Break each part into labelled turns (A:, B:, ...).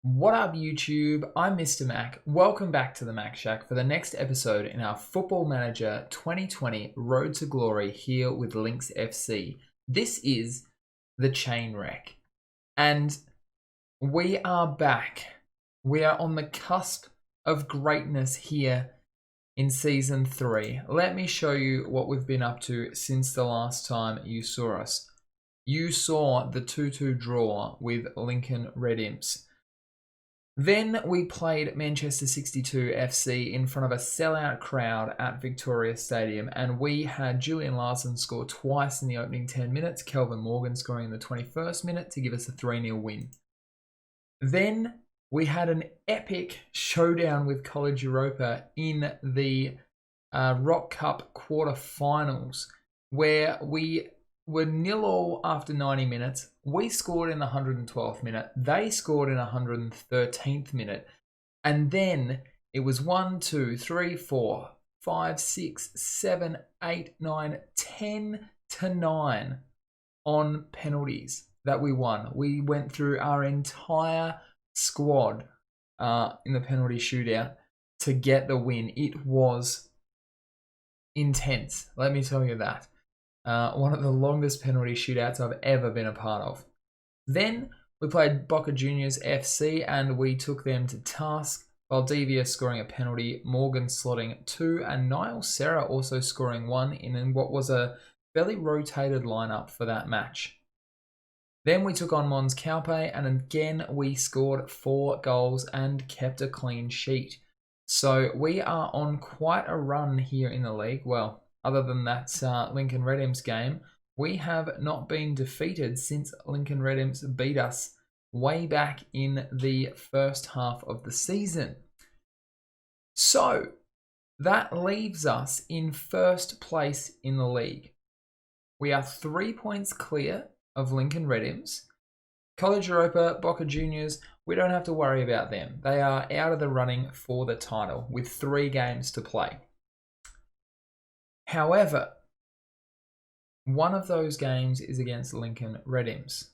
A: What up, YouTube? I'm Mr. Mac. Welcome back to the Mac Shack for the next episode in our Football Manager 2020 Road to Glory here with Lynx FC. This is the chain wreck, and we are back. We are on the cusp of greatness here in Season 3. Let me show you what we've been up to since the last time you saw us. You saw the 2-2 draw with Lincoln Red Imps. Then we played Manchester 62 FC in front of a sellout crowd at Victoria Stadium, and we had Julian Larson score twice in the opening 10 minutes, Kelvin Morgan scoring in the 21st minute to give us a 3-0 win. Then we had an epic showdown with College Europa in the Rock Cup quarterfinals, where we were 0-0 after 90 minutes. We scored in the 112th minute. They scored in the 113th minute. And then it was 1, 2, 3, 4, 5, 6, 7, 8, 9, 10 to 9 on penalties that we won. We went through our entire squad in the penalty shootout to get the win. It was intense, let me tell you that. One of the longest penalty shootouts I've ever been a part of. Then we played Boca Juniors FC and we took them to task. Valdivia scoring a penalty, Morgan slotting 2, and Niall Serra also scoring 1 in what was a fairly rotated lineup for that match. Then we took on Mons Calpe, and again we scored 4 goals and kept a clean sheet. So we are on quite a run here in the league. Well, other than that Lincoln Red Imps game, we have not been defeated since Lincoln Red Imps beat us way back in the first half of the season. So that leaves us in first place in the league. We are 3 points clear of Lincoln Red Imps. College Europa, Boca Juniors, we don't have to worry about them. They are out of the running for the title with 3 games to play. However, one of those games is against Lincoln Red Imps.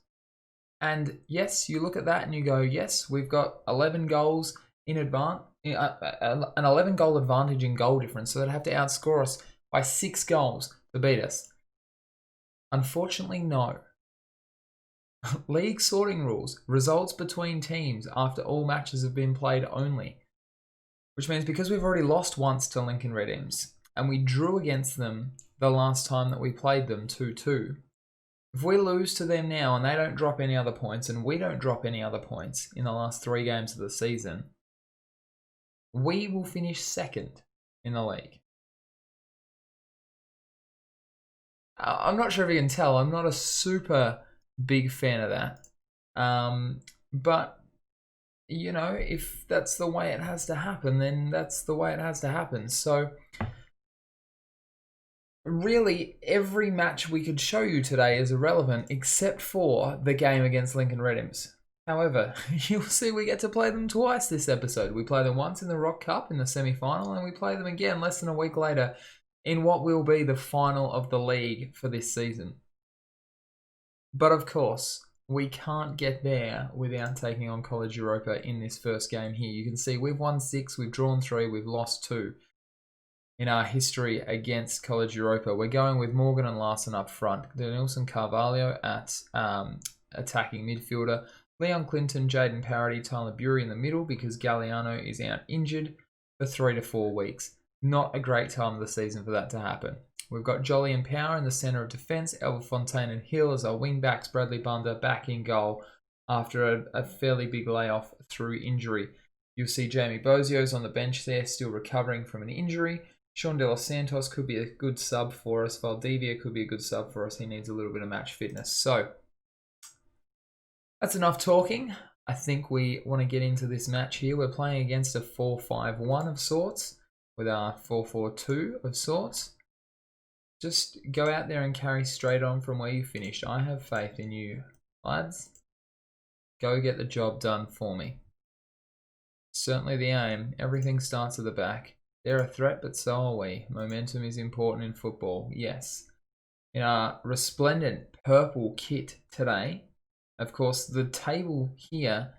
A: And yes, you look at that and you go, yes, we've got 11 goals in advance, an 11 goal advantage in goal difference, so they'd have to outscore us by 6 goals to beat us. Unfortunately, no. League sorting rules, results between teams after all matches have been played only. Which means because we've already lost once to Lincoln Red Imps, and we drew against them the last time that we played them 2-2. If we lose to them now and they don't drop any other points and we don't drop any other points in the last 3 games of the season, we will finish second in the league. I'm not sure if you can tell, I'm not a super big fan of that. But, you know, if that's the way it has to happen, then that's the way it has to happen. So really, every match we could show you today is irrelevant except for the game against Lincoln Red Imps. However, you'll see we get to play them twice this episode. We play them once in the Rock Cup in the semi-final, and we play them again less than a week later in what will be the final of the league for this season. But of course, we can't get there without taking on College Europa in this first game here. You can see we've won 6, we've drawn 3, we've lost 2. In our history against College Europa. We're going with Morgan and Larson up front. Denilson Carvalho at attacking midfielder. Leon Clinton, Jaden Parody, Tyler Bury in the middle because Galliano is out injured for 3 to 4 weeks. Not a great time of the season for that to happen. We've got Jolly and Power in the centre of defence. Elva Fontaine and Hill as our wing backs. Bradley Bunda back in goal after a fairly big layoff through injury. You'll see Jamie Bozio's on the bench there, still recovering from an injury. Sean De Los Santos could be a good sub for us. Valdivia could be a good sub for us. He needs a little bit of match fitness. So, that's enough talking. I think we want to get into this match here. We're playing against a 4-5-1 of sorts with our 4-4-2 of sorts. Just go out there and carry straight on from where you finished. I have faith in you, lads. Go get the job done for me. Certainly the aim. Everything starts at the back. They're a threat, but so are we. Momentum is important in football, yes. In our resplendent purple kit today, of course, the table here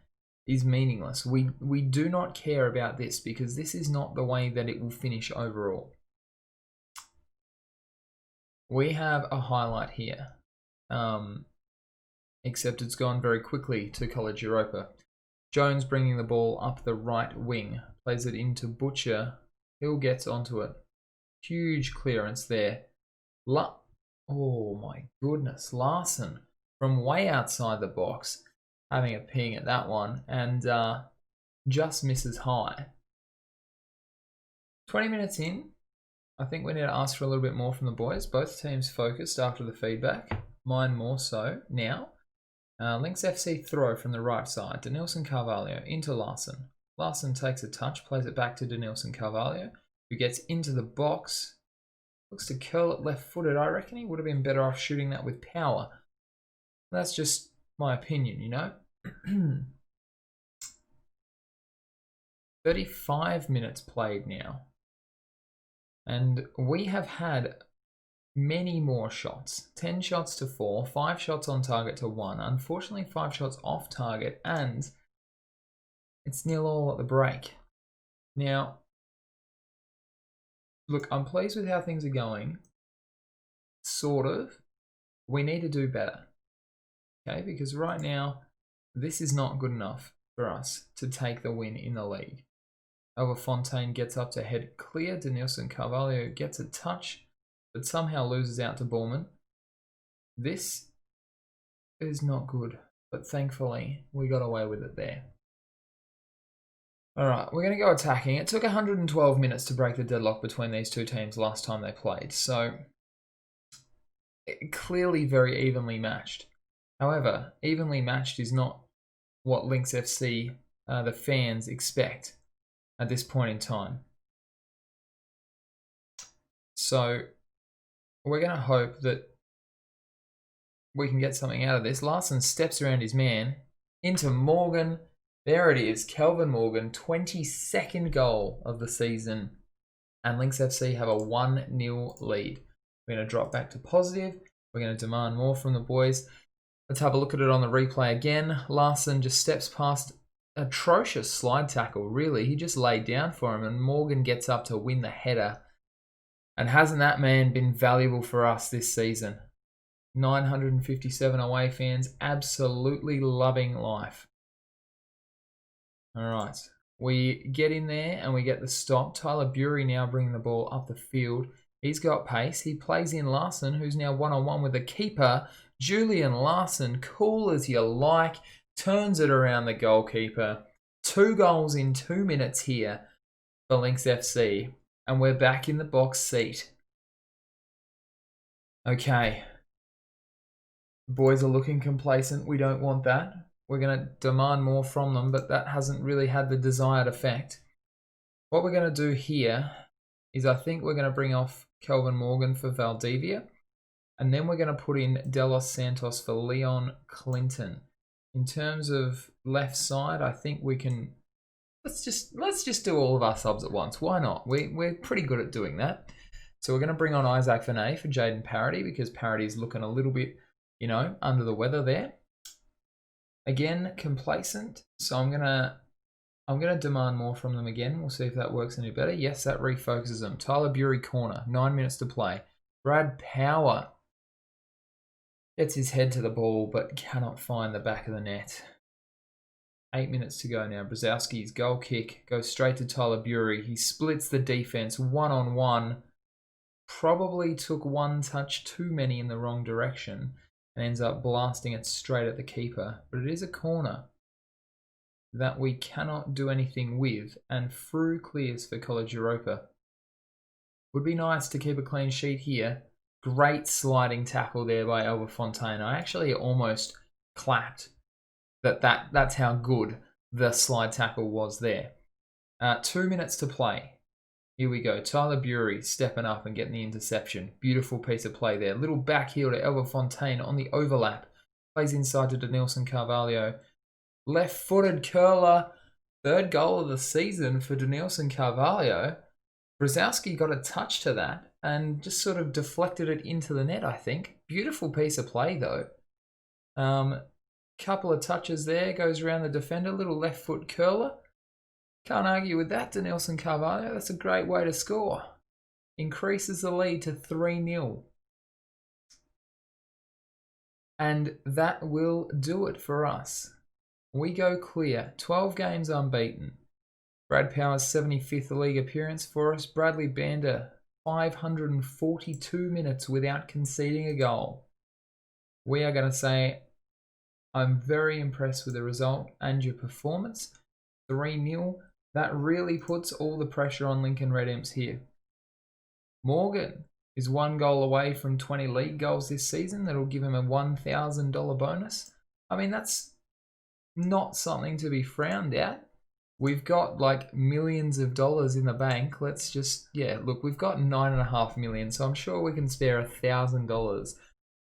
A: is meaningless. We do not care about this because this is not the way that it will finish overall. We have a highlight here, except it's gone very quickly to College Europa. Jones bringing the ball up the right wing, plays it into Butcher. Hill gets onto it. Huge clearance there. Oh my goodness, Larson from way outside the box, having a ping at that one, and just misses high. 20 minutes in, I think we need to ask for a little bit more from the boys. Both teams focused after the feedback, mine more so now. Lynx FC throw from the right side. Denilson Carvalho into Larson. Larson takes a touch, plays it back to Denilson Carvalho, who gets into the box. Looks to curl it left-footed. I reckon he would have been better off shooting that with power. That's just my opinion, you know. 35 minutes played now. And we have had many more shots. 10 shots to 4, 5 shots on target to 1. Unfortunately, 5 shots off target, and it's 0-0 at the break. Now, look, I'm pleased with how things are going. Sort of. We need to do better. Okay, because right now, this is not good enough for us to take the win in the league. Fontaine gets up to head clear. Denilson Carvalho gets a touch, but somehow loses out to Borman. This is not good, but thankfully we got away with it there. Alright, we're going to go attacking. It took 112 minutes to break the deadlock between these two teams last time they played, so clearly very evenly matched. However, evenly matched is not what Lynx FC, the fans, expect at this point in time. So we're going to hope that we can get something out of this. Larson steps around his man into Morgan. There it is, Kelvin Morgan, 22nd goal of the season. And Lynx FC have a 1-0 lead. We're going to drop back to positive. We're going to demand more from the boys. Let's have a look at it on the replay again. Larson just steps past. Atrocious slide tackle, really. He just laid down for him, and Morgan gets up to win the header. And hasn't that man been valuable for us this season? 957 away fans, absolutely loving life. All right, we get in there and we get the stop. Tyler Bury now bringing the ball up the field. He's got pace. He plays in Larson, who's now one-on-one with the keeper. Julian Larson, cool as you like. Turns it around the goalkeeper. 2 goals in 2 minutes here for Lynx FC. And we're back in the box seat. Okay. The boys are looking complacent. We don't want that. We're going to demand more from them, but that hasn't really had the desired effect. What we're going to do here is I think we're going to bring off Kelvin Morgan for Valdivia. And then we're going to put in Delos Santos for Leon Clinton. In terms of left side, I think we can. Let's just do all of our subs at once. Why not? We're pretty good at doing that. So we're going to bring on Isaac Vinay for Jaden Parody because Parody's looking a little bit, you know, under the weather there. Again, complacent. So I'm gonna demand more from them again. We'll see if that works any better. Yes, that refocuses them. Tyler Bury corner. 9 minutes to play. Brad Power gets his head to the ball, but cannot find the back of the net. 8 minutes to go now. Brzezowski's goal kick goes straight to Tyler Bury. He splits the defense one-on-one. Probably took one touch too many in the wrong direction and ends up blasting it straight at the keeper. But it is a corner that we cannot do anything with, and through clears for College Europa. Would be nice to keep a clean sheet here. Great sliding tackle there by Fontaine. I actually almost clapped that's how good the slide tackle was there. 2 minutes to play. Here we go. Tyler Bury stepping up and getting the interception. Beautiful piece of play there. Little back heel to Fontaine on the overlap. Plays inside to Denilson Carvalho. Left-footed curler. 3rd goal of the season for Denilson Carvalho. Brzezowski got a touch to that and just sort of deflected it into the net, I think. Beautiful piece of play, though. Couple of touches there, goes around the defender, little left foot curler. Can't argue with that, Denilson Carvalho. That's a great way to score. Increases the lead to 3-0. And that will do it for us. We go clear. 12 games unbeaten. Brad Power's 75th league appearance for us. Bradley Bander, 542 minutes without conceding a goal. We are going to say, I'm very impressed with the result and your performance. 3-0. That really puts all the pressure on Lincoln Red Imps here. Morgan is 1 goal away from 20 league goals this season. That'll give him a $1,000 bonus. I mean, that's not something to be frowned at. We've got like millions of dollars in the bank. Let's just, look, we've got $9.5 million, so I'm sure we can spare $1,000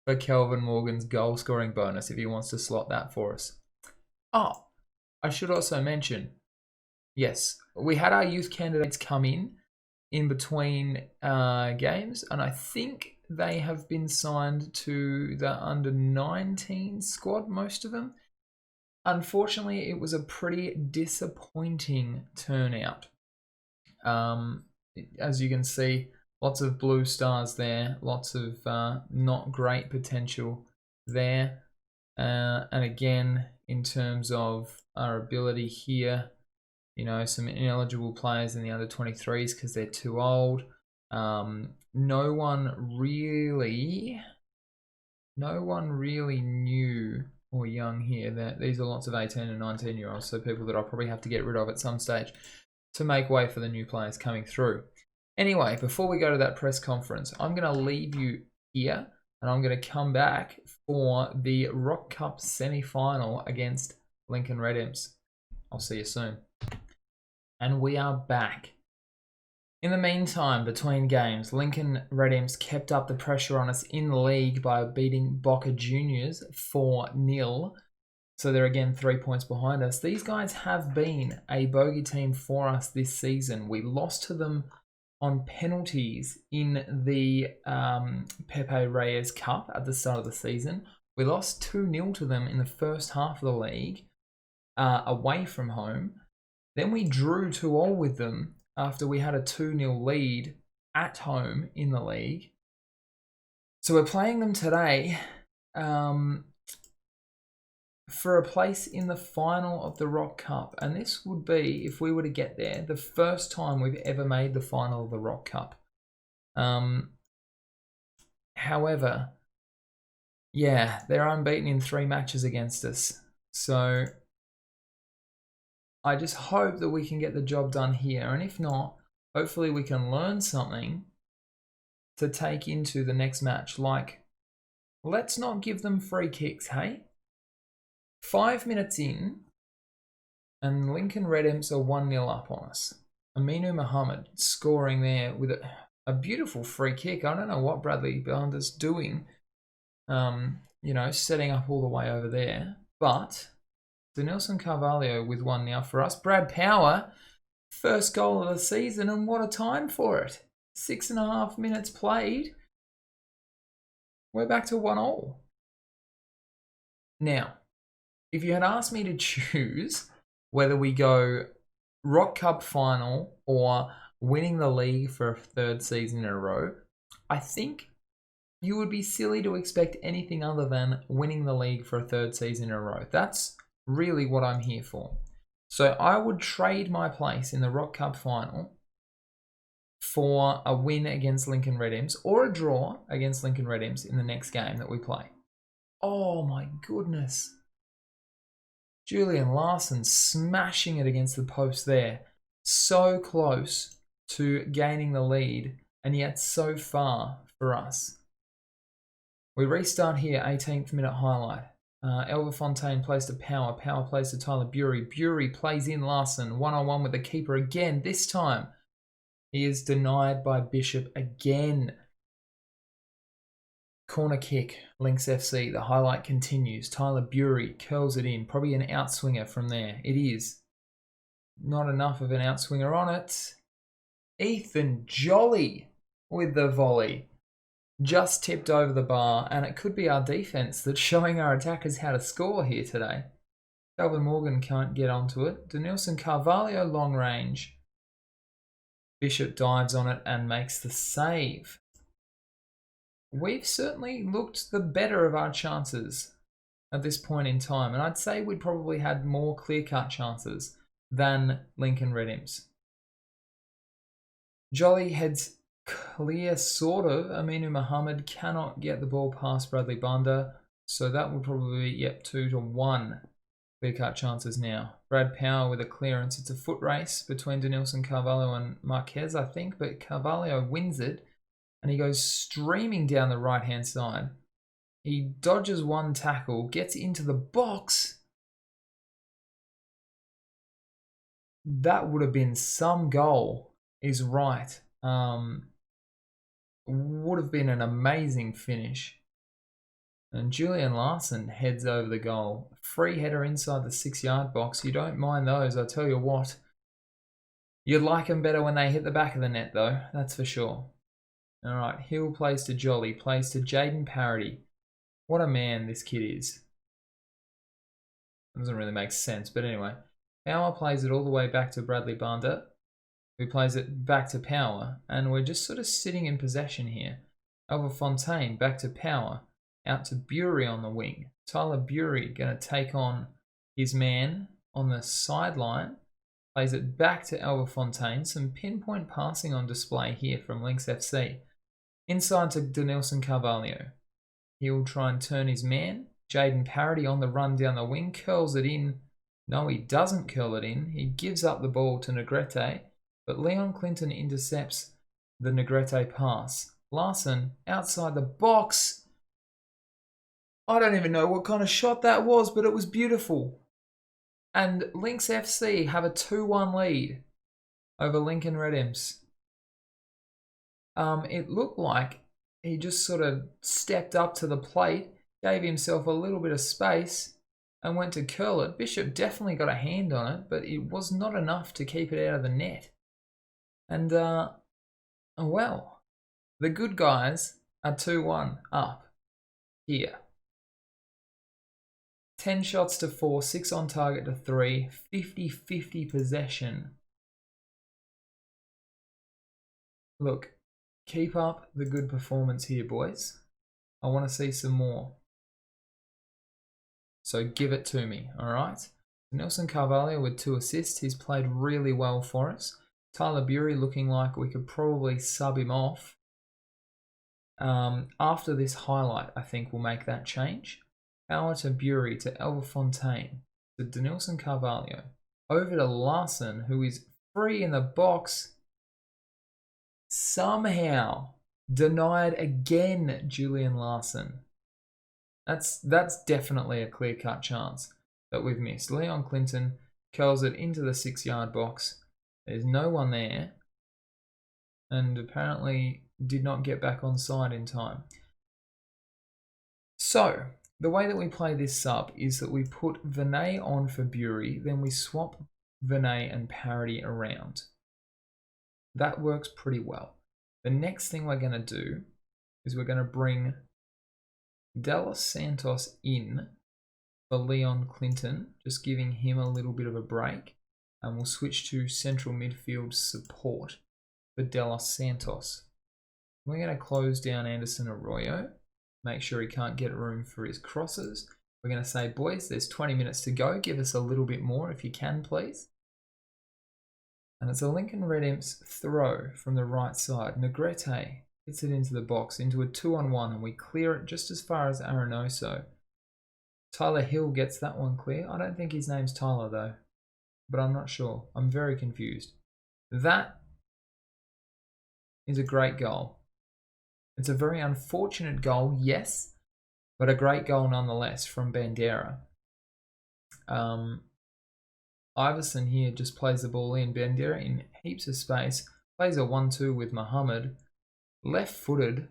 A: for Kelvin Morgan's goal scoring bonus if he wants to slot that for us. Oh, I should also mention, yes, we had our youth candidates come in between games, and I think they have been signed to the under-19 squad, most of them. Unfortunately, it was a pretty disappointing turnout. As you can see, lots of blue stars there, lots of not great potential there. And again, in terms of our ability here, you know, some ineligible players in the under 23s because they're too old. No one really new or young here. These are lots of 18 and 19 year olds, so people that I'll probably have to get rid of at some stage to make way for the new players coming through. Anyway, before we go to that press conference, I'm going to leave you here and I'm going to come back for the Rock Cup semi-final against Lincoln Red Imps. I'll see you soon. And we are back. In the meantime, between games, Lincoln Red Imps kept up the pressure on us in the league by beating Boca Juniors 4-0. So they're again 3 points behind us. These guys have been a bogey team for us this season. We lost to them on penalties in the Pepe Reyes Cup at the start of the season. We lost 2-0 to them in the first half of the league, away from home. Then we drew 2-2 with them after we had a 2-0 lead at home in the league. So we're playing them today for a place in the final of the Rock Cup. And this would be, if we were to get there, the first time we've ever made the final of the Rock Cup. However, yeah, they're unbeaten in 3 matches against us. So I just hope that we can get the job done here. And if not, hopefully we can learn something to take into the next match. Like, let's not give them free kicks, hey? 5 minutes in, and Lincoln Red Imps are 1-0 up on us. Aminu Muhammad scoring there with a beautiful free kick. I don't know what Bradley Bander's doing, you know, setting up all the way over there. But Denilson Carvalho with 1 now for us. Brad Power, first goal of the season, and what a time for it. 6.5 minutes played. We're back to 1-1. Now, if you had asked me to choose whether we go Rock Cup final or winning the league for a 3rd season in a row, I think you would be silly to expect anything other than winning the league for a 3rd season in a row. That's really what I'm here for. So I would trade my place in the Rock Cup final for a win against Lincoln Red Imps or a draw against Lincoln Red Imps in the next game that we play. Oh my goodness. Julian Larson smashing it against the post there. So close to gaining the lead and yet so far for us. We restart here, 18th minute highlight. Elva Fontaine plays to Power. Power plays to Tyler Bury. Bury plays in Larson. 1-on-1 with the keeper again. This time he is denied by Bishop again. Corner kick, Lynx FC. The highlight continues. Tyler Bury curls it in. Probably an outswinger from there. It is. Not enough of an outswinger on it. Ethan Jolly with the volley. just tipped over the bar, and it could be our defense that's showing our attackers how to score here today. Calvin Morgan can't get onto it. Denilson Carvalho long range. Bishop dives on it and makes the save. We've certainly looked the better of our chances at this point in time, and I'd say we'd probably had more clear-cut chances than Lincoln Red Imps. Jolly heads clear, sort of. Aminu Mohammed cannot get the ball past Bradley Banda, so that would probably be, yep, 2-1 clear-cut chances now. Brad Power with a clearance. It's a foot race between Denilson Carvalho and Marquez, I think, but Carvalho wins it, and he goes streaming down the right-hand side. He dodges one tackle, gets into the box. That would have been some goal, is right. Would have been an amazing finish. And Julian Larson heads over the goal. Free header inside the 6-yard box. You don't mind those, I tell you what. You'd like them better when they hit the back of the net, though. That's for sure. Alright, Hill plays to Jolly. Plays to Jaden Parody. What a man this kid is. Doesn't really make sense, but anyway. Power plays it all the way back to Bradley Banda, who plays it back to Power. And we're just sort of sitting in possession here. Alva Fontaine back to Power. Out to Bury on the wing. Tyler Bury going to take on his man on the sideline. Plays it back to Alva Fontaine. Some pinpoint passing on display here from Lynx FC. Inside to Denilson Carvalho. He'll try and turn his man. Jaden Parody on the run down the wing. Curls it in. No, he doesn't curl it in. He gives up the ball to Negrete. But Leon Clinton intercepts the Negrete pass. Larson outside the box. I don't even know what kind of shot that was, but it was beautiful. And Lynx FC have a 2-1 lead over Lincoln Red Imps. It looked like he just sort of stepped up to the plate, gave himself a little bit of space, and went to curl it. Bishop definitely got a hand on it, but it was not enough to keep it out of the net. And, well, the good guys are 2-1 up here. 10 shots to 4, 6 on target to 3, 50-50 possession. Look, keep up the good performance here, boys. I want to see some more. So give it to me, alright? Nelson Carvalho with 2 assists. He's played really well for us. Tyler Bury looking like we could probably sub him off. After this highlight, I think we'll make that change. Power to Bury, to Alva Fontaine, to Denilson Carvalho. Over to Larson, who is free in the box. Somehow denied again, Julian Larson. That's definitely a clear-cut chance that we've missed. Leon Clinton curls it into the 6-yard box. There's no one there. And apparently did not get back on side in time. So, the way that we play this sub is that we put Vinay on for Bury, then we swap Vinay and Parody around. That works pretty well. The next thing we're going to do is we're going to bring Dallas Santos in for Leon Clinton, just giving him a little bit of a break. And we'll switch to central midfield support for Dallas Santos. We're going to close down Anderson Arroyo. Make sure he can't get room for his crosses. We're going to say, boys, there's 20 minutes to go. Give us a little bit more if you can, please. And it's a Lincoln Red Imps throw from the right side. Negrete hits it into the box, into a 2-on-1, and we clear it just as far as Arenoso. Tyler Hill gets that one clear. I don't think his name's Tyler, though. But I'm not sure. I'm very confused. That is a great goal. It's a very unfortunate goal, yes, but a great goal nonetheless from Bandera. Iverson here just plays the ball in. Bandera in heaps of space. Plays a 1-2 with Mohammed. Left-footed,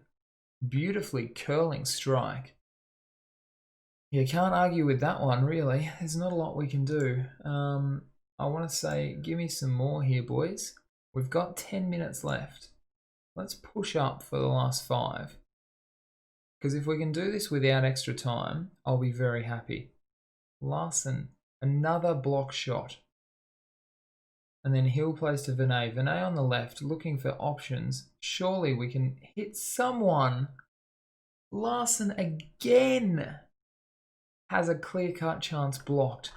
A: beautifully curling strike. You can't argue with that one, really. There's not a lot we can do. I want to say, give me some more here, boys. We've got 10 minutes left. Let's push up for the last 5. Because if we can do this without extra time, I'll be very happy. Larson, another block shot. And then Hill plays to Vinay. Vinay on the left, looking for options. Surely we can hit someone. Larson again has a clear-cut chance blocked.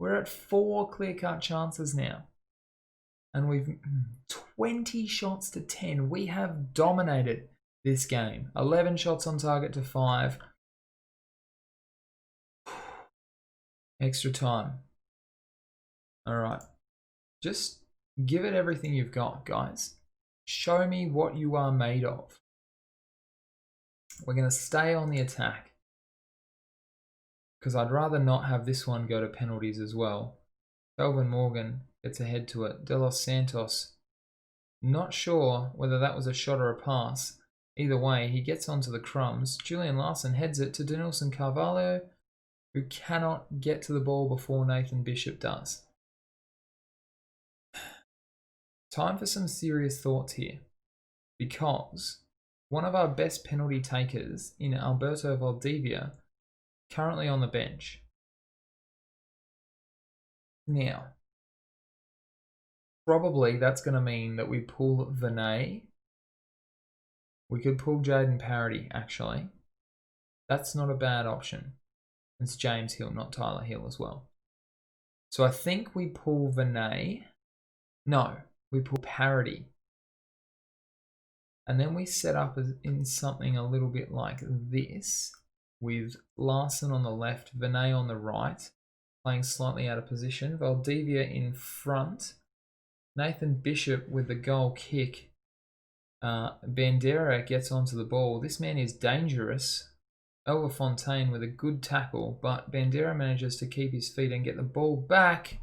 A: We're at 4 clear-cut chances now. And we've 20 shots to 10. We have dominated this game. 11 shots on target to 5. Extra time. All right. Just give it everything you've got, guys. Show me what you are made of. We're going to stay on the attack, because I'd rather not have this one go to penalties as well. Kelvin Morgan gets ahead to it. De Los Santos, not sure whether that was a shot or a pass. Either way, he gets onto the crumbs. Julian Larson heads it to Denilson Carvalho, who cannot get to the ball before Nathan Bishop does. Time for some serious thoughts here, because one of our best penalty takers in Alberto Valdivia currently on the bench. Now, probably that's going to mean that we pull Vinay. We could pull Jaden Parody, actually. That's not a bad option. It's James Hill, not Tyler Hill as well. So I think we pull Vinay. No, we pull Parody. And then we set up in something a little bit like this, with Larson on the left, Vinay on the right, playing slightly out of position, Valdivia in front, Nathan Bishop with the goal kick. Bandera gets onto the ball. This man is dangerous. Elva Fontaine with a good tackle, but Bandera manages to keep his feet and get the ball back.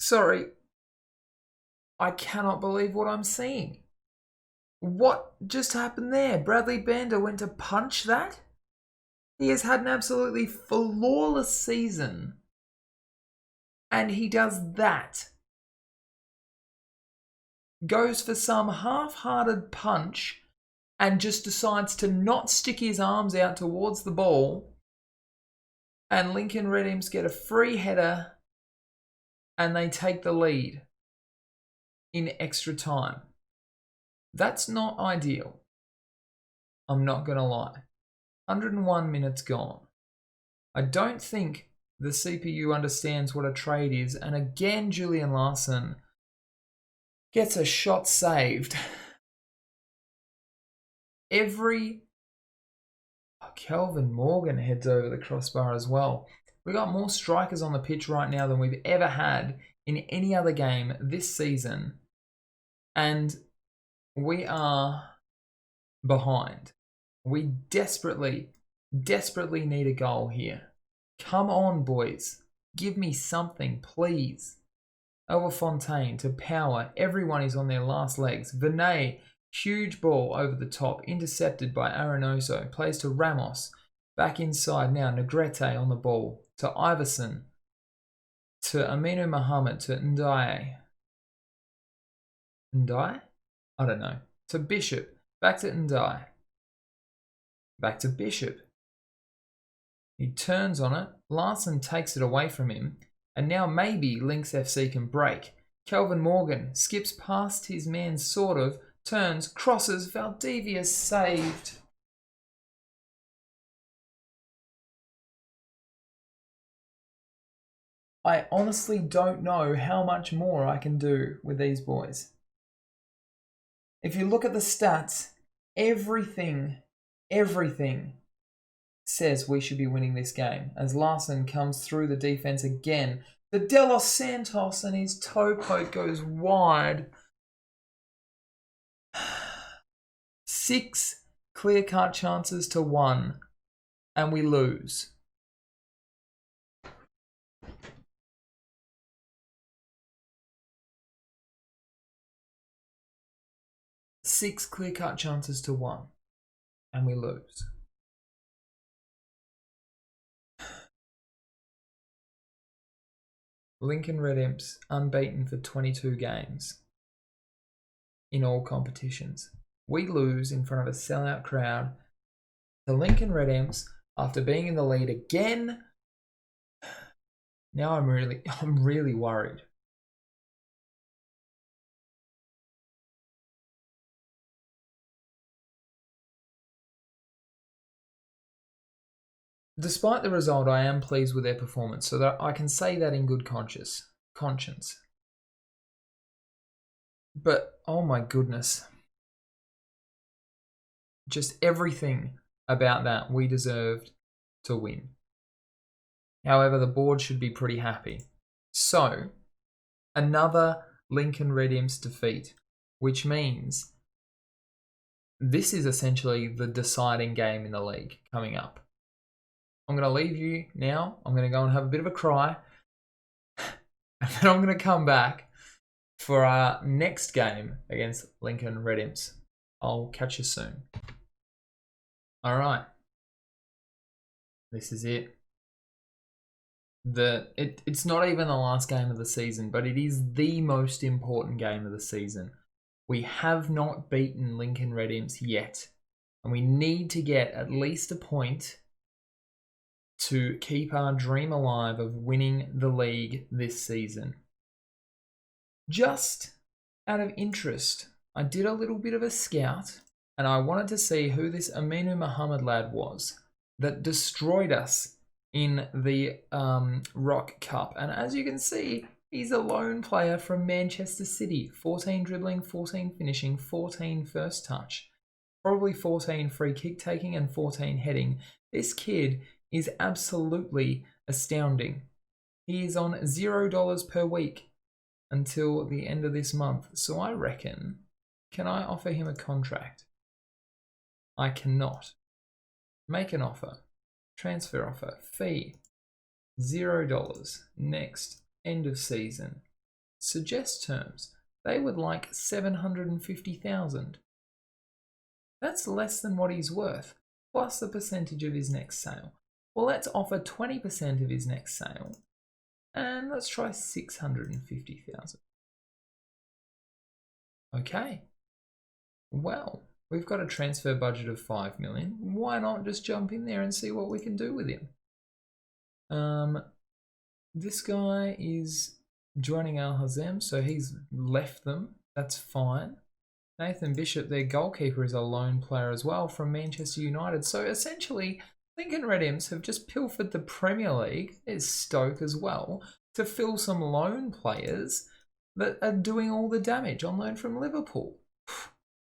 A: Sorry. I cannot believe what I'm seeing. What just happened there? Bradley Bander went to punch that? He has had an absolutely flawless season, and he does that. Goes for some half-hearted punch and just decides to not stick his arms out towards the ball, and Lincoln Red Imps get a free header and they take the lead in extra time. That's not ideal. I'm not going to lie. 101 minutes gone. I don't think the CPU understands what a trade is, and again Julian Larson gets a shot saved. Kelvin Morgan heads over the crossbar as well. We got more strikers on the pitch right now than we've ever had in any other game this season, and we are behind. We desperately need a goal here. Come on, boys. Give me something, please. Elva Fontaine to power. Everyone is on their last legs. Vinay, huge ball over the top, intercepted by Arenoso. Plays to Ramos. Back inside now. Negrete on the ball. To Iverson. To Aminu Mohammed. To Ndiaye. Ndiaye? I don't know. To Bishop. Back to Ndiaye. Back to Bishop. He turns on it. Larson takes it away from him. And now maybe Lynx FC can break. Kelvin Morgan skips past his man, sort of. Turns, crosses. Valdivia saved. I honestly don't know how much more I can do with these boys. If you look at the stats, everything says we should be winning this game, as Larson comes through the defense again. The De Los Santos, and his toe poke goes wide. 6 clear-cut chances to 1, and we lose. Six clear-cut chances to 1, and we lose. Lincoln Red Imps unbeaten for 22 games in all competitions. we lose in front of a sellout crowd. The Lincoln Red Imps, after being in the lead again, now I'm really worried. Despite the result, I am pleased with their performance, so that I can say that in good conscience. But oh my goodness, just everything about that we deserved to win. However, the board should be pretty happy. So, another Lincoln Red Imps defeat, which means this is essentially the deciding game in the league coming up. I'm going to leave you now. I'm going to go and have a bit of a cry. And then I'm going to come back for our next game against Lincoln Red Imps. I'll catch you soon. All right. This is it. It's not even the last game of the season, but it is the most important game of the season. We have not beaten Lincoln Red Imps yet, and we need to get at least a point to keep our dream alive of winning the league this season. Just out of interest, I did a little bit of a scout, and I wanted to see who this Aminu Muhammad lad was that destroyed us in the Rock Cup. And as you can see, he's a lone player from Manchester City. 14 dribbling, 14 finishing, 14 first touch. Probably 14 free kick taking and 14 heading. This kid is absolutely astounding. He is on $0 per week until the end of this month. So I reckon, can I offer him a contract? I cannot. Make an offer. Transfer offer. Fee. $0. Next. End of season. Suggest terms. They would like $750,000. That's less than what he's worth, plus the percentage of his next sale. Well, let's offer 20% of his next sale, and let's try $650,000. Okay. Well, we've got a transfer budget of $5 million. Why not just jump in there and see what we can do with him? This guy is joining Al Hazem, so he's left them. That's fine. Nathan Bishop, their goalkeeper, is a lone player as well from Manchester United. So essentially, Lincoln Red Imps have just pilfered the Premier League, there's Stoke as well, to fill some lone players that are doing all the damage on loan from Liverpool.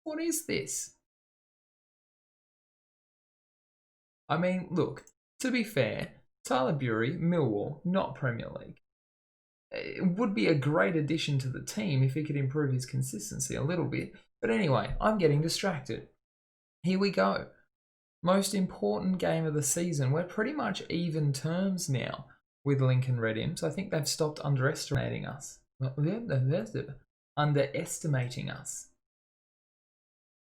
A: What is this? I mean, look, to be fair, Tyler Bury, Millwall, not Premier League. It would be a great addition to the team if he could improve his consistency a little bit. But anyway, I'm getting distracted. Here we go. Most important game of the season. We're pretty much even terms now with Lincoln Red Imps. I think they've stopped underestimating us. Underestimating us.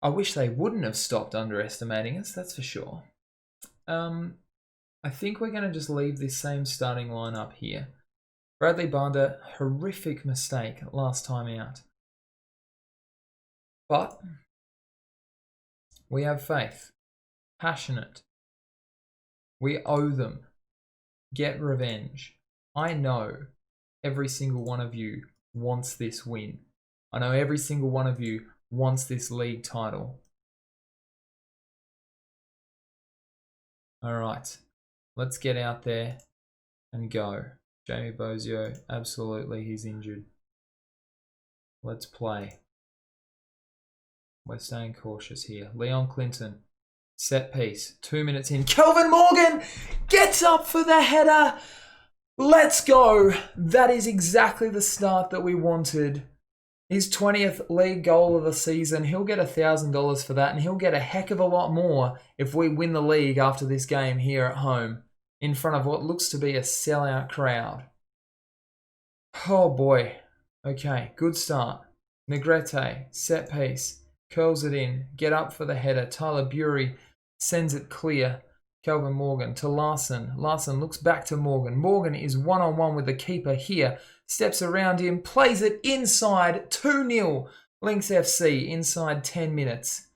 A: I wish they wouldn't have stopped underestimating us, that's for sure. I think we're going to just leave this same starting lineup here. Bradley Banda, horrific mistake last time out. But we have faith. Passionate. We owe them. Get revenge. I know every single one of you wants this win. I know every single one of you wants this league title. Alright, let's get out there and go. Jamie Bozio, absolutely, he's injured. Let's play. We're staying cautious here. Leon Clinton, set piece, 2 minutes in. Kelvin Morgan gets up for the header. Let's go. That is exactly the start that we wanted. His 20th league goal of the season. He'll get $1,000 for that, and he'll get a heck of a lot more if we win the league after this game here at home in front of what looks to be a sellout crowd. Oh boy. Okay, good start. Negrete, set piece, curls it in, get up for the header. Tyler Bury sends it clear. Kelvin Morgan to Larson. Larson looks back to Morgan. Morgan is one-on-one with the keeper here. Steps around him, plays it inside. 2-0 Lynx FC inside 10 minutes.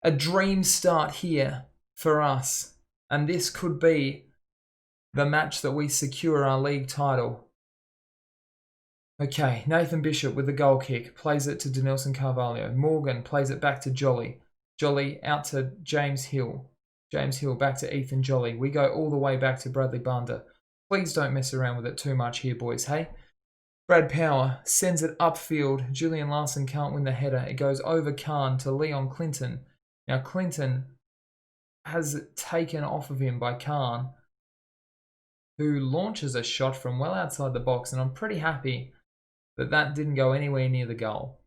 A: A dream start here for us. And this could be the match that we secure our league title. Okay, Nathan Bishop with the goal kick. Plays it to Denilson Carvalho. Morgan plays it back to Jolly. Jolly out to James Hill. James Hill back to Ethan Jolly. We go all the way back to Bradley Bunda. Please don't mess around with it too much here, boys, hey? Brad Power sends it upfield. Julian Larson can't win the header. It goes over Khan to Leon Clinton. Now Clinton has it taken off of him by Khan, who launches a shot from well outside the box, and I'm pretty happy that that didn't go anywhere near the goal.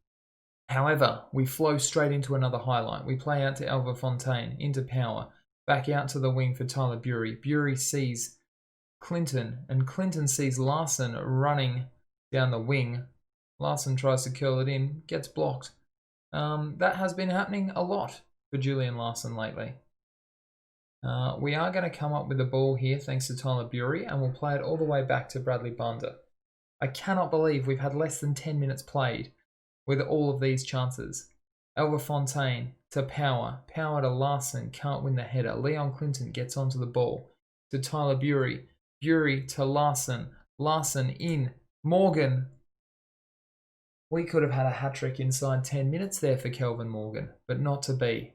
A: However, we flow straight into another highlight. We play out to Elva Fontaine, into Power, back out to the wing for Tyler Bury. Bury sees Clinton, and Clinton sees Larson running down the wing. Larson tries to curl it in, gets blocked. That has been happening a lot for Julian Larson lately. We are going to come up with the ball here thanks to Tyler Bury, and we'll play it all the way back to Bradley Bunda. I cannot believe we've had less than 10 minutes played with all of these chances. Elva Fontaine to Power. Power to Larson, can't win the header. Leon Clinton gets onto the ball to Tyler Bury. Bury to Larson. Larson in. Morgan. We could have had a hat-trick inside 10 minutes there for Kelvin Morgan, but not to be.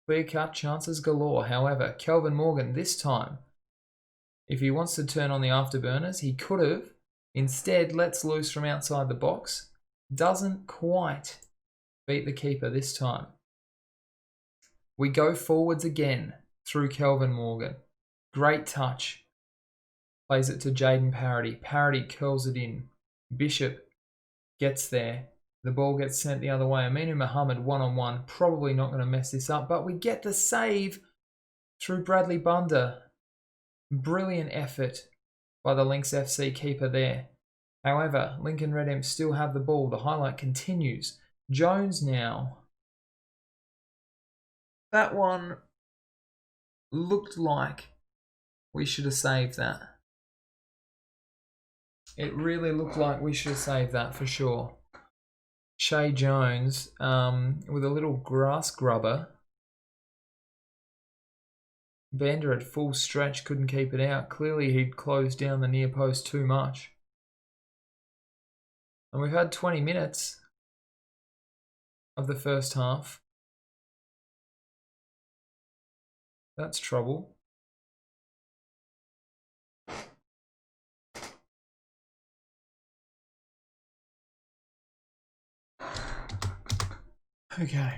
A: Clear-cut chances galore. However, Kelvin Morgan this time, if he wants to turn on the afterburners, he could have. Instead, lets loose from outside the box. Doesn't quite beat the keeper this time. We go forwards again through Kelvin Morgan. Great touch. Plays it to Jaden Parody. Parody curls it in. Bishop gets there. The ball gets sent the other way. Aminu Muhammad one-on-one. Probably not going to mess this up, but we get the save through Bradley Bunda. Brilliant effort by the Lynx FC keeper there. However, Lincoln Red Imps still have the ball. The highlight continues. Jones now. That one looked like we should have saved that. It really looked like we should have saved that for sure. Shay Jones with a little grass grubber. Bender at full stretch, couldn't keep it out. Clearly he'd closed down the near post too much. And we've had 20 minutes of the first half. That's trouble. Okay.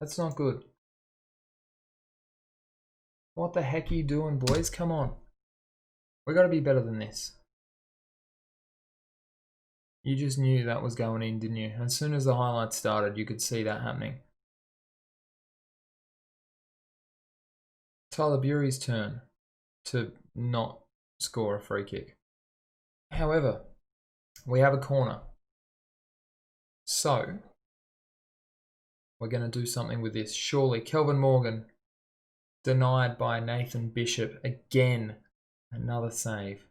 A: That's not good. What the heck are you doing, boys? Come on. We got to be better than this. You just knew that was going in, didn't you? As soon as the highlights started, you could see that happening. Tyler Bury's turn to not score a free kick. However, we have a corner. So, we're going to do something with this. Surely, Kelvin Morgan denied by Nathan Bishop again. Another save.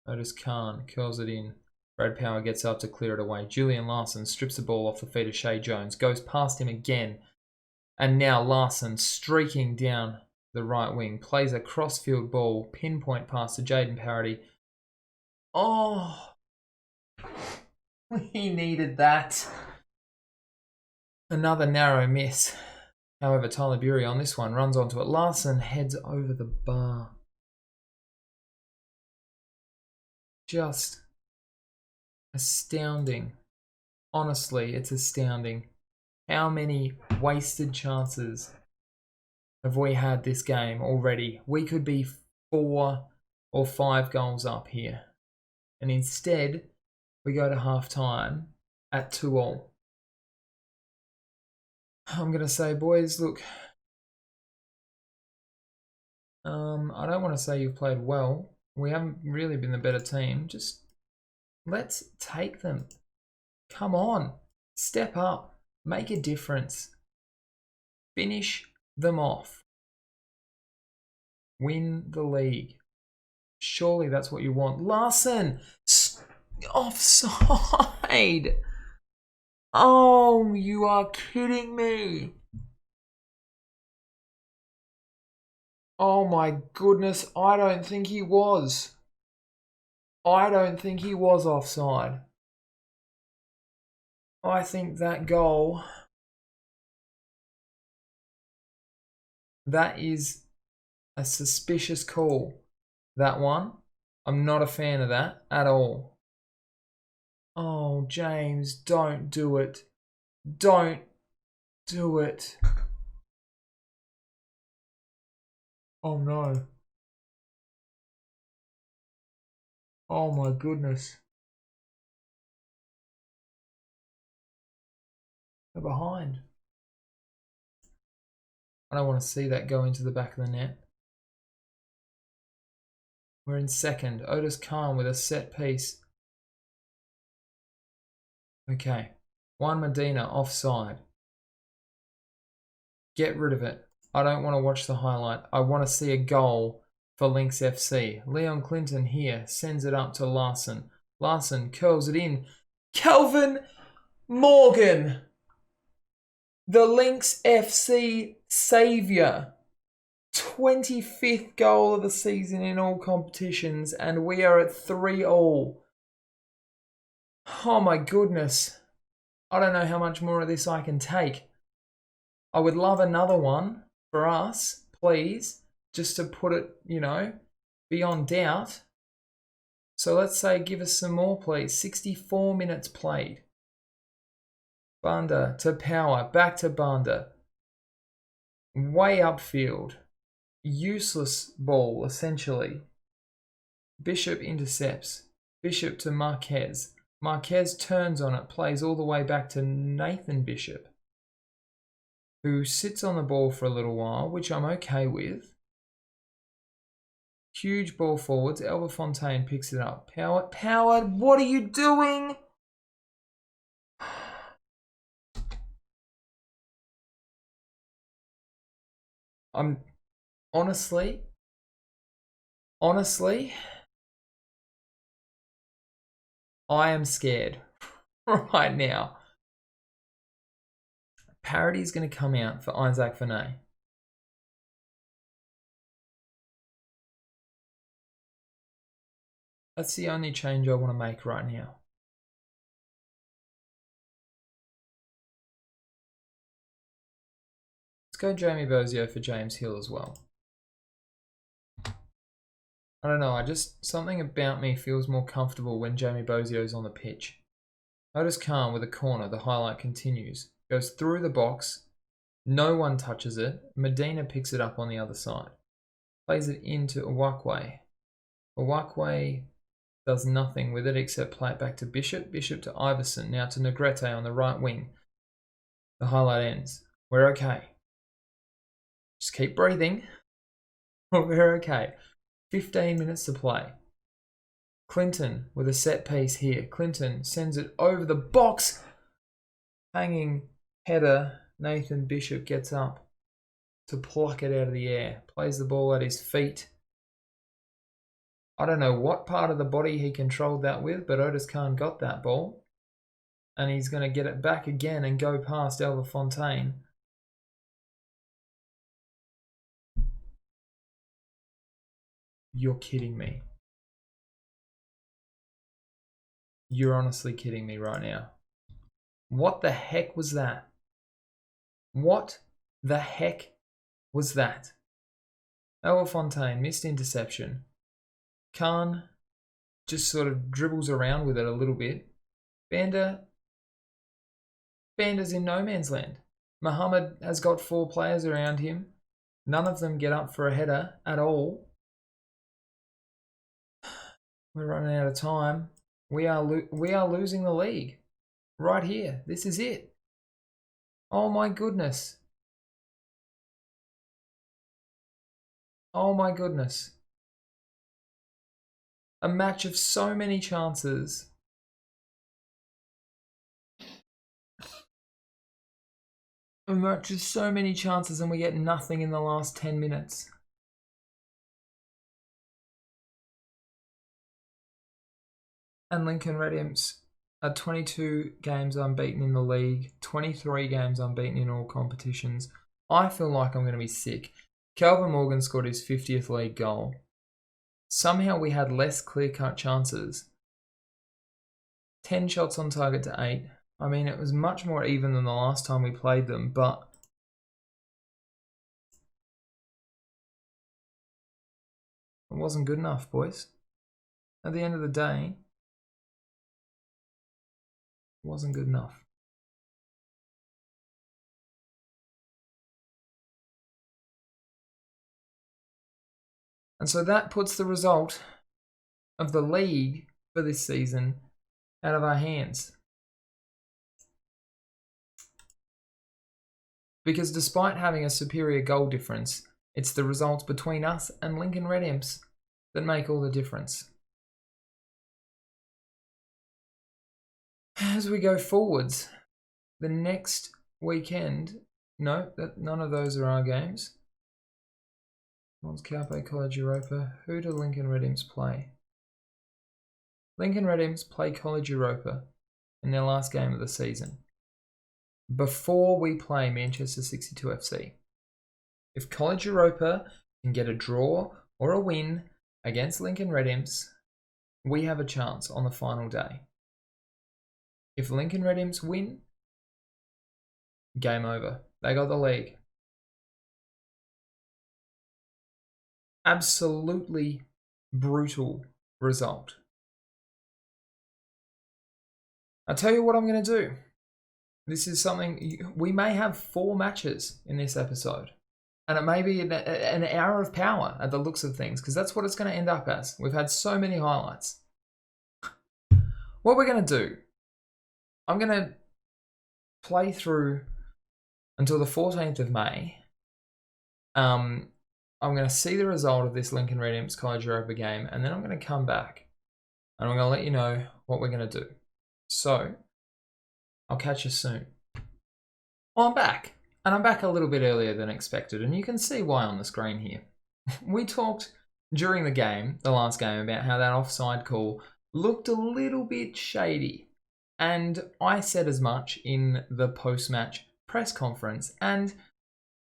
A: Otis Khan curls it in. Brad Power gets up to clear it away. Julian Larson strips the ball off the feet of Shay Jones. Goes past him again. And now Larson streaking down the right wing. Plays a crossfield ball. Pinpoint pass to Jaden Parody. Oh! We needed that. Another narrow miss. However, Tyler Bury on this one runs onto it. Larson heads over the bar. Just astounding. Honestly, it's astounding. How many wasted chances have we had this game already? We could be 4 or 5 goals up here. And instead, we go to half-time at 2-2. I'm going to say, boys, look. I don't want to say you've played well. We haven't really been the better team. Just let's take them. Come on. Step up. Make a difference. Finish them off. Win the league. Surely that's what you want. Larson! Offside! offside. Oh, you are kidding me. Oh my goodness, I don't think he was. I don't think he was offside. I think that goal, that is a suspicious call. That one, I'm not a fan of that at all. Oh, James, don't do it. Don't do it. Oh no. Oh my goodness. They're behind. I don't want to see that go into the back of the net. We're in second. Otis Khan with a set piece. Okay. Juan Medina offside. Get rid of it. I don't want to watch the highlight. I want to see a goal for Lynx FC. Leon Clinton here sends it up to Larson. Larson curls it in. Kelvin Morgan, the Lynx FC saviour. 25th goal of the season in all competitions, and we are at 3-3. Oh my goodness. I don't know how much more of this I can take. I would love another one for us, please, just to put it, beyond doubt. So let's say give us some more, please. 64 minutes played. Banda to Power, back to Banda. Way upfield. Useless ball, essentially. Bishop intercepts. Bishop to Marquez. Marquez turns on it, plays all the way back to Nathan Bishop, who sits on the ball for a little while, which I'm okay with. Huge ball forwards. Elba Fontaine picks it up. Power, what are you doing? I'm honestly, I am scared right now. Parity is going to come out for Isaac Vinay. That's the only change I want to make right now. Let's go Jamie Bozio for James Hill as well. I don't know, something about me feels more comfortable when Jamie Bozio's on the pitch. Otis Khan with a corner, the highlight continues. Goes through the box, no one touches it. Medina picks it up on the other side. Plays it into Uwakwe. Uwakwe does nothing with it except play it back to Bishop. Bishop to Iverson, now to Negrete on the right wing. The highlight ends. We're okay. Just keep breathing. We're okay. 15 minutes to play. Clinton with a set piece here. Clinton sends it over the box. Hanging header. Nathan Bishop gets up to pluck it out of the air. Plays the ball at his feet. I don't know what part of the body he controlled that with, but Otis Khan got that ball. And he's going to get it back again and go past Elba Fontaine. You're kidding me. You're honestly kidding me right now. What the heck was that? What the heck was that? Elba Fontaine, missed interception. Khan just sort of dribbles around with it a little bit. Banda's in no man's land. Muhammad has got 4 players around him. None of them get up for a header at all. We're running out of time. We are losing the league. Right here. This is it. Oh my goodness. Oh my goodness. A match of so many chances. A match of so many chances and we get nothing in the last 10 minutes. And Lincoln Red Imps 22 games unbeaten in the league, 23 games unbeaten in all competitions. I feel like I'm going to be sick. Calvin Morgan scored his 50th league goal. Somehow we had less clear-cut chances. 10 shots on target to 8. I mean, it was much more even than the last time we played them, but it wasn't good enough, boys. At the end of the day, it wasn't good enough. And so that puts the result of the league for this season out of our hands. Because despite having a superior goal difference, it's the results between us and Lincoln Red Imps that make all the difference. As we go forwards, the next weekend, no, none of those are our games. Mons Carpe College Europa. Who do Lincoln Red Imps play? Lincoln Red Imps play College Europa in their last game of the season, before we play Manchester 62 FC. If College Europa can get a draw or a win against Lincoln Red Imps, we have a chance on the final day. If Lincoln Red Imps win, game over. They got the league. Absolutely brutal result. I'll tell you what I'm going to do. This is something, we may have 4 matches in this episode. And it may be an hour of power at the looks of things, because that's what it's going to end up as. We've had so many highlights. What we're going to do, I'm going to play through until the 14th of May. I'm going to see the result of this Lincoln Red Imps College Europa game, and then I'm going to come back and I'm going to let you know what we're going to do. So, I'll catch you soon. Well, I'm back. And I'm back a little bit earlier than expected, and you can see why on the screen here. We talked during the game, the last game, about how that offside call looked a little bit shady. And I said as much in the post-match press conference, and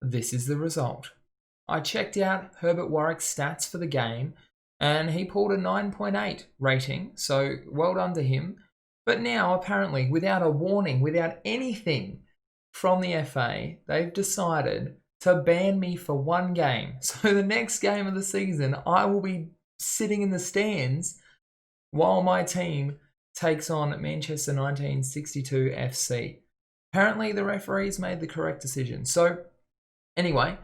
A: this is the result. I checked out Herbert Warwick's stats for the game, and he pulled a 9.8 rating, so well done to him. But now, apparently, without a warning, without anything from the FA, they've decided to ban me for 1 game. So the next game of the season, I will be sitting in the stands while my team takes on Manchester 1962 FC. Apparently, the referees made the correct decision. So, anyway,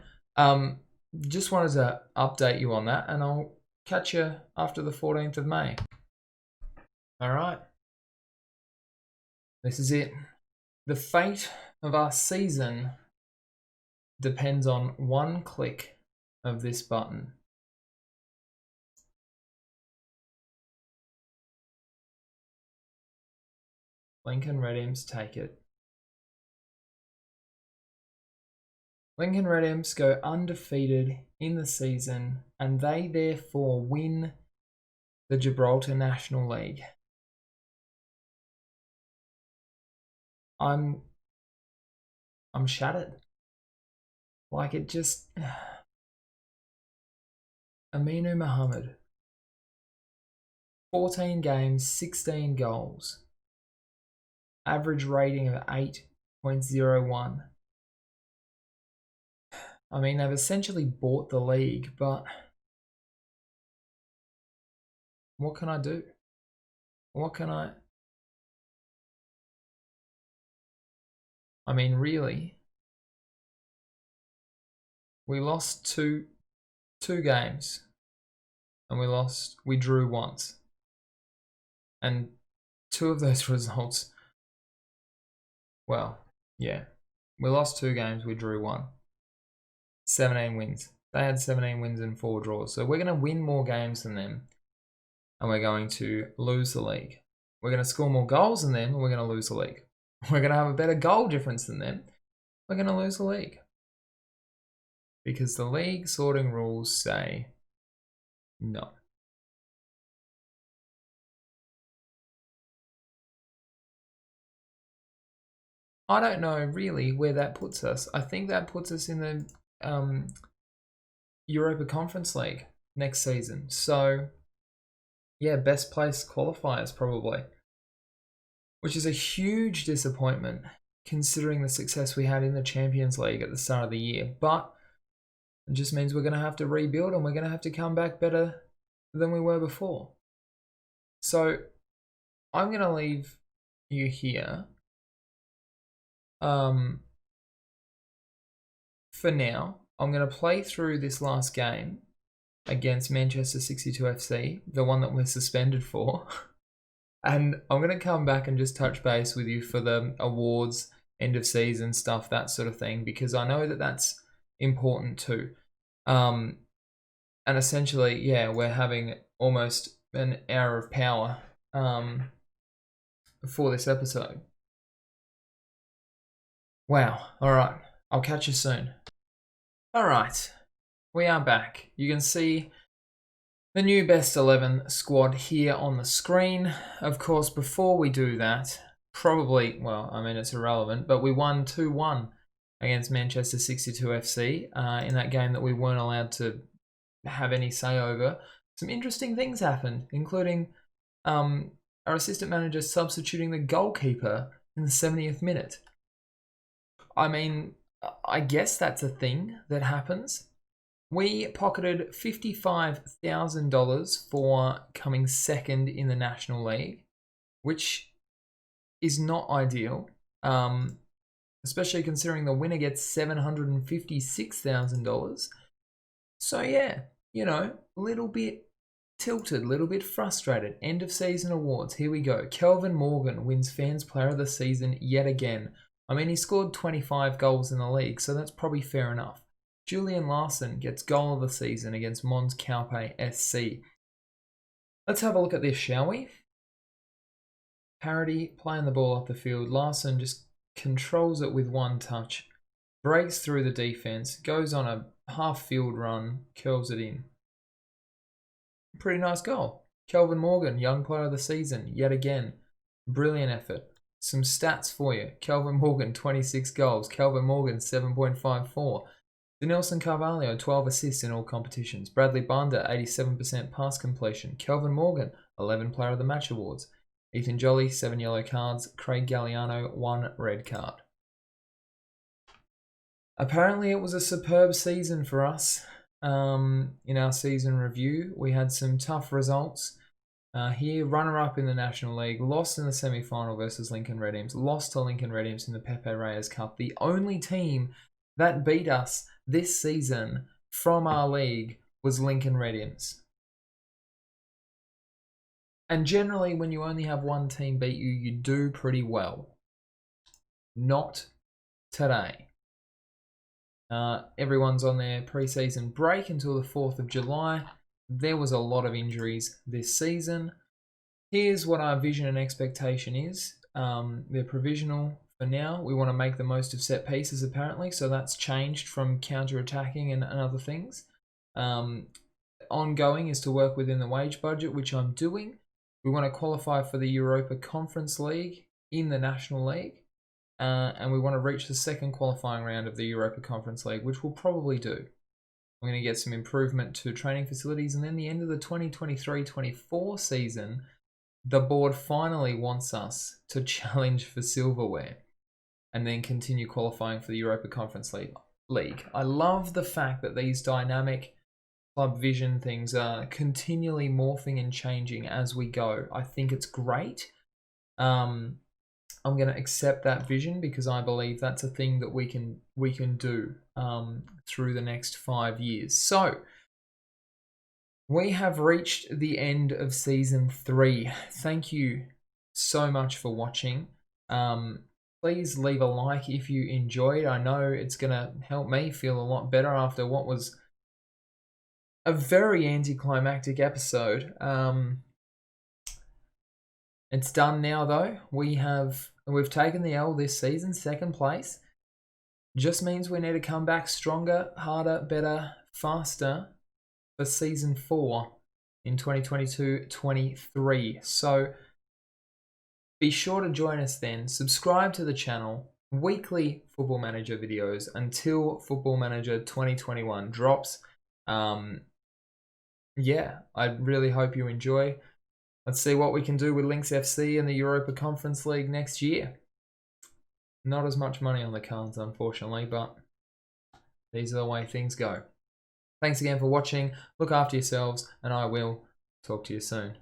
A: just wanted to update you on that, and I'll catch you after the 14th of May. All right. This is it. The fate of our season depends on 1 click of this button. Lincoln Red Imps take it. Lincoln Red Imps go undefeated in the season, and they therefore win the Gibraltar National League. I'm shattered. Like, it just... Aminu Mohammed. 14 games, 16 goals. Average rating of 8.01. I mean, they've essentially bought the league, but what can I do? What can I... I mean, really, we lost two games, and we drew once, and 2 of those results, well, yeah, we lost 2 games, we drew 1. 17 wins. They had 17 wins and 4 draws, so we're going to win more games than them, and we're going to lose the league. We're going to score more goals than them, and we're going to lose the league. We're going to have a better goal difference than them. We're going to lose the league. Because the league sorting rules say no. I don't know really where that puts us. I think that puts us in the Europa Conference League next season. So, yeah, best place qualifiers probably, which is a huge disappointment considering the success we had in the Champions League at the start of the year. But it just means we're going to have to rebuild and we're going to have to come back better than we were before. So, I'm going to leave you here for now. I'm going to play through this last game against Manchester 62 FC, the one that we're suspended for. And I'm going to come back and just touch base with you for the awards, end of season stuff, that sort of thing, because I know that that's important too. And essentially, yeah, we're having almost an hour of power for this episode. Wow. All right. I'll catch you soon. All right. We are back. You can see the new best 11 squad here on the screen. Of course, before we do that, probably, well, I mean, it's irrelevant, but we won 2-1 against Manchester 62 FC in that game that we weren't allowed to have any say over. Some interesting things happened, including our assistant manager substituting the goalkeeper in the 70th minute. I mean, I guess that's a thing that happens. We pocketed $55,000 for coming second in the National League, which is not ideal, especially considering the winner gets $756,000. So yeah, you know, a little bit tilted, a little bit frustrated. End of season awards, here we go. Kelvin Morgan wins Fans Player of the Season yet again. I mean, he scored 25 goals in the league, so that's probably fair enough. Julian Larson gets goal of the season against Mons Calpe SC. Let's have a look at this, shall we? Parody playing the ball off the field. Larson just controls it with one touch, breaks through the defense, goes on a half-field run, curls it in. Pretty nice goal. Kelvin Morgan, young player of the season, yet again. Brilliant effort. Some stats for you. Kelvin Morgan, 26 goals. Kelvin Morgan, 7.54. Denilson Carvalho, 12 assists in all competitions. Bradley Banda, 87% pass completion. Kelvin Morgan, 11 Player of the Match awards. Ethan Jolly, 7 yellow cards. Craig Galliano, 1 red card. Apparently it was a superb season for us. In our season review, we had some tough results. Here, runner-up in the National League, lost in the semi-final versus Lincoln Red Imps, lost to Lincoln Red Imps in the Pepe Reyes Cup. The only team that beat us this season from our league was Lincoln Red Imps. And generally, when you only have one team beat you, you do pretty well. Not today. Everyone's on their pre-season break until the 4th of July. There was a lot of injuries this season. Here's what our vision and expectation is. They're provisional for now. We want to make the most of set pieces apparently, so that's changed from counter-attacking and other things. Ongoing is to work within the wage budget, which I'm doing. We want to qualify for the Europa Conference League in the National League. And we want to reach the second qualifying round of the Europa Conference League, which we'll probably do. We're going to get some improvement to training facilities, and then the end of the 2023-24 season, the board finally wants us to challenge for silverware and then continue qualifying for the Europa Conference League. I love the fact that these dynamic club vision things are continually morphing and changing as we go. I think it's great. I'm going to accept that vision because I believe that's a thing that we can do through the next 5 years. So, we have reached the end of Season 3. Thank you so much for watching. Please leave a like if you enjoyed. I know it's going to help me feel a lot better after what was a very anticlimactic episode. It's done now though. We've taken the L this season, second place. Just means we need to come back stronger, harder, better, faster for season 4 in 2022-23. So be sure to join us then. Subscribe to the channel. weekly Football Manager videos until Football Manager 2021 drops. Yeah, I really hope you enjoy. Let's see what we can do with Lynx FC and the Europa Conference League next year. Not as much money on the cards, unfortunately, but these are the way things go. Thanks again for watching. Look after yourselves, and I will talk to you soon.